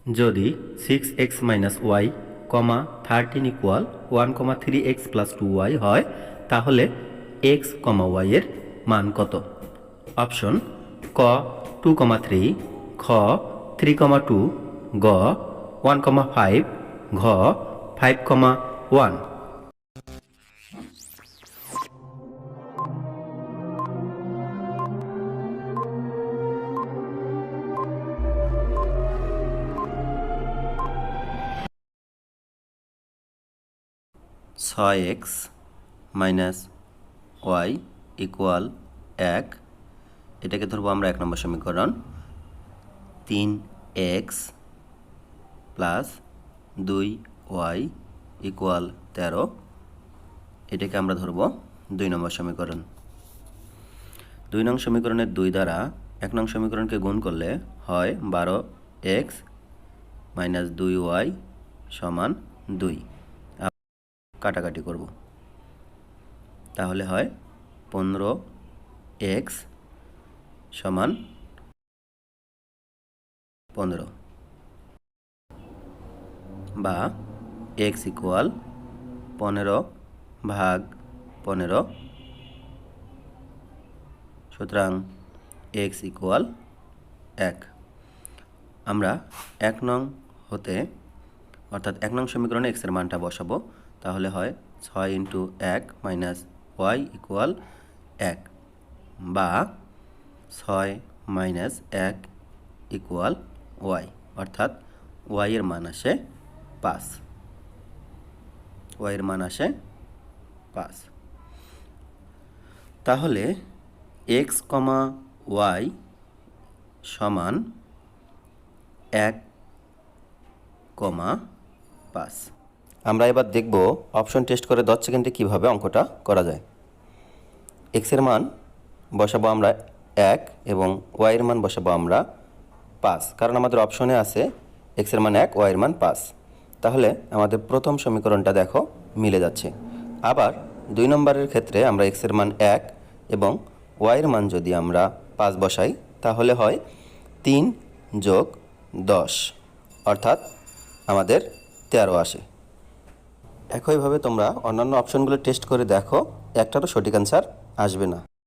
যদি 6x minus y comma 13 equal 1,3x plus 2y হয় তাহলে x কমা y এর মান কত? অপশন ক 2,3, খ 3,2, গ 1,5, ঘ 5,1। ছয় এক্স মাইনাস ওয়াই ইকুয়াল 1, এটাকে ধরবো আমরা 1 নম্বর সমীকরণ। 3x প্লাস 2y ইকুয়াল 13, এটাকে আমরা ধরবো 2 নম্বর সমীকরণ। 2 নং সমীকরণের 2 দ্বারা 1 নং সমীকরণকে গুণ করলে হয় 12x মাইনাস 2y সমান 2। কাটাকাটি করব, তাহলে হয় 15x সমান 15 বা x ইকুয়াল 15/15। সুতরাং x ইকুয়াল 1। আমরা 1 নং হতে অর্থাৎ 1 নং সমীকরণে x এর মানটা বসাবো, তাহলে হয় 6 × 1 মাইনাস y ইকুয়াল 1 বা 6 মাইনাস 1 ইকুয়াল y, অর্থাৎ y এর মান আসে 5। y এর মান আসে 5। তাহলে x, y সমান 1,5। আমরা এবার দেখব অপশন টেস্ট করে 10 সেকেন্ডে কীভাবে অঙ্কটা করা যায়। x এর মান বসাবো আমরা 1 এবং y এর মান বসাবো আমরা 5, কারণ আমাদের অপশনে আছে x এর মান 1, y এর মান 5। তাহলে আমাদের প্রথম সমীকরণটা দেখো মিলে যাচ্ছে। আবার 2 নম্বরের ক্ষেত্রে আমরা x এর মান 1 এবং y এর মান যদি আমরা 5 বসাই তাহলে হয় 3 + 10, অর্থাৎ আমাদের 13 আসে। একইভাবে তোমরা অন্যান্য অপশনগুলো টেস্ট করে দেখো, একটারও সঠিক অ্যান্সার আসবে না।